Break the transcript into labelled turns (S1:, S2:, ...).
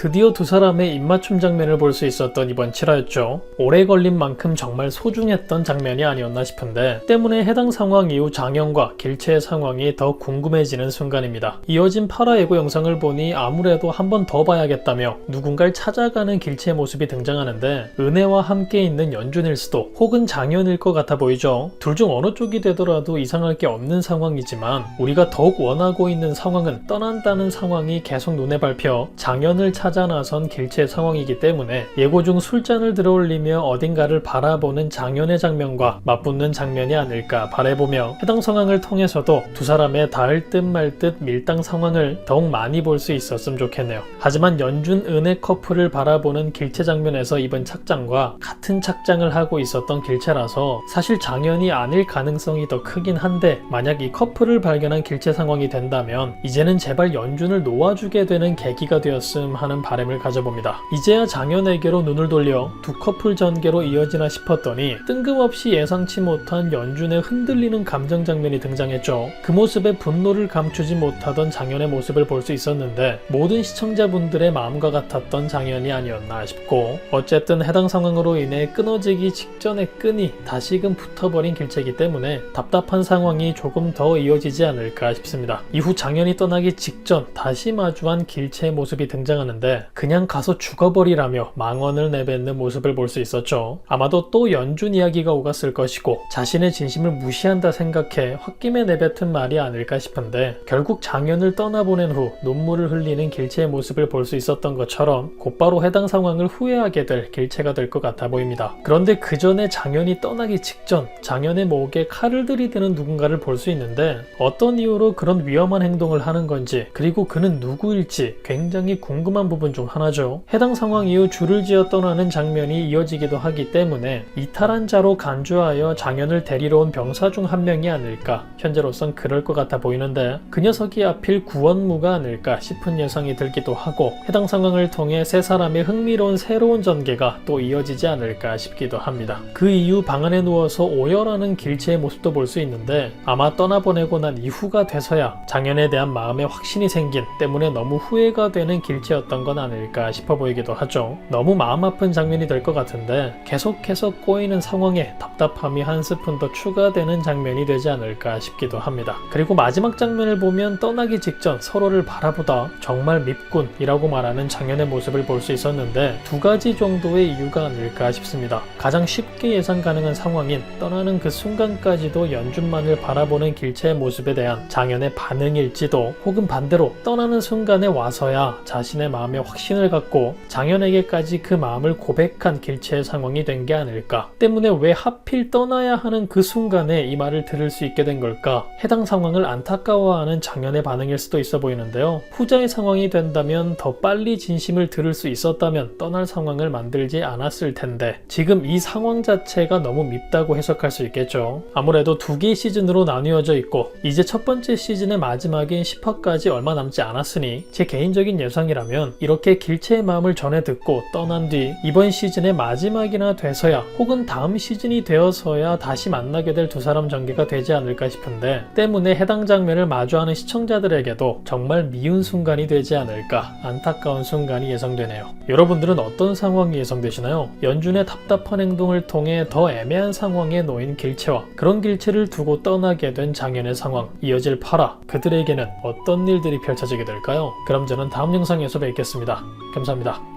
S1: 드디어 두 사람의 입맞춤 장면을 볼 수 있었던 이번 7화였죠. 오래 걸린 만큼 정말 소중했던 장면이 아니었나 싶은데 때문에 해당 상황 이후 장현과 길채의 상황이 더 궁금해지는 순간입니다. 이어진 8화 예고 영상을 보니 아무래도 한 번 더 봐야겠다며 누군가를 찾아가는 길채의 모습이 등장하는데 은혜와 함께 있는 연준일 수도 혹은 장현일 것 같아 보이죠. 둘 중 어느 쪽이 되더라도 이상할 게 없는 상황이지만 우리가 더욱 원하고 있는 상황은 떠난다는 상황이 계속 눈에 밟혀 장현을 찾아 나선 길채의 상황이기 때문에 예고 중 술잔을 들어올리며 어딘가를 바라보는 장현의 장면과 맞붙는 장면이 아닐까 바라보며 해당 상황을 통해서도 두 사람의 닿을 듯 말 듯 밀당 상황을 더욱 많이 볼 수 있었으면 좋겠네요. 하지만 연준 은혜 커플을 바라보는 길채 장면에서 입은 착장과 같은 착장을 하고 있었던 길채라서 사실 장현이 아닐 가능성이 더 크긴 한데 만약 이 커플을 발견한 길채 상황이 된다면 이제는 제발 연준을 놓아주게 되는 계기가 되었음 하는 바람을 가져봅니다. 이제야 장현에게로 눈을 돌려 두 커플 전개로 이어지나 싶었더니 뜬금없이 예상치 못한 연준의 흔들리는 감정 장면이 등장했죠. 그 모습에 분노를 감추지 못하던 장현의 모습을 볼 수 있었는데 모든 시청자분들의 마음과 같았던 장현이 아니었나 싶고 어쨌든 해당 상황으로 인해 끊어지기 직전의 끈이 다시금 붙어버린 길채이기 때문에 답답한 상황이 조금 더 이어지지 않을까 싶습니다. 이후 장현이 떠나기 직전 다시 마주한 길채의 모습이 등장하는데 그냥 가서 죽어버리라며 망언을 내뱉는 모습을 볼 수 있었죠. 아마도 또 연준 이야기가 오갔을 것이고 자신의 진심을 무시한다 생각해 홧김에 내뱉은 말이 아닐까 싶은데 결국 장현을 떠나보낸 후 눈물을 흘리는 길채의 모습을 볼 수 있었던 것처럼 곧바로 해당 상황을 후회하게 될 길채가 될 것 같아 보입니다. 그런데 그 전에 장현이 떠나기 직전 장현의 목에 칼을 들이대는 누군가를 볼 수 있는데 어떤 이유로 그런 위험한 행동을 하는 건지 그리고 그는 누구일지 굉장히 궁금한 부분 중 하나죠. 해당 상황 이후 줄을 지어 떠나는 장면이 이어지기도 하기 때문에 이탈한 자로 간주하여 장현을 데리러 온 병사 중 한 명이 아닐까 현재로선 그럴 것 같아 보이는데 그 녀석이 하필 구원무가 아닐까 싶은 예상이 들기도 하고 해당 상황을 통해 세 사람의 흥미로운 새로운 전개가 또 이어지지 않을까 싶기도 합니다. 그 이후 방 안에 누워서 오열하는 길채의 모습도 볼 수 있는데 아마 떠나보내고 난 이후가 돼서야 장현에 대한 마음의 확신이 생긴 때문에 너무 후회가 되는 길채였던 건 아닐까 싶어 보이기도 하죠. 너무 마음 아픈 장면이 될 것 같은데 계속해서 꼬이는 상황에 답답함이 한 스푼 더 추가되는 장면이 되지 않을까 싶기도 합니다. 그리고 마지막 장면을 보면 떠나기 직전 서로를 바라보다 정말 밉군이라고 말하는 장현의 모습을 볼 수 있었는데 두 가지 정도의 이유가 아닐까 싶습니다. 가장 쉽게 예상 가능한 상황인 떠나는 그 순간까지도 연준만을 바라보는 길채의 모습에 대한 장현의 반응일지도 혹은 반대로 떠나는 순간에 와서야 자신의 마음에 확신을 갖고 장현에게까지 그 마음을 고백한 길채의 상황이 된 게 아닐까 때문에 왜 하필 떠나야 하는 그 순간에 이 말을 들을 수 있게 된 걸까 해당 상황을 안타까워하는 장현의 반응일 수도 있어 보이는데요. 후자의 상황이 된다면 더 빨리 진심을 들을 수 있었다면 떠날 상황을 만들지 않았을 텐데 지금 이 상황 자체가 너무 밉다고 해석할 수 있겠죠. 아무래도 두 개의 시즌으로 나뉘어져 있고 이제 첫 번째 시즌의 마지막인 10화까지 얼마 남지 않았으니 제 개인적인 예상이라면 이렇게 길채의 마음을 전해 듣고 떠난 뒤 이번 시즌의 마지막이나 돼서야 혹은 다음 시즌이 되어서야 다시 만나게 될 두 사람 전개가 되지 않을까 싶은데 때문에 해당 장면을 마주하는 시청자들에게도 정말 미운 순간이 되지 않을까 안타까운 순간이 예상되네요. 여러분들은 어떤 상황이 예상되시나요? 연준의 답답한 행동을 통해 더 애매한 상황에 놓인 길채와 그런 길채를 두고 떠나게 된 장현의 상황 이어질 8화 그들에게는 어떤 일들이 펼쳐지게 될까요? 그럼 저는 다음 영상에서 뵙겠습니다. 감사합니다.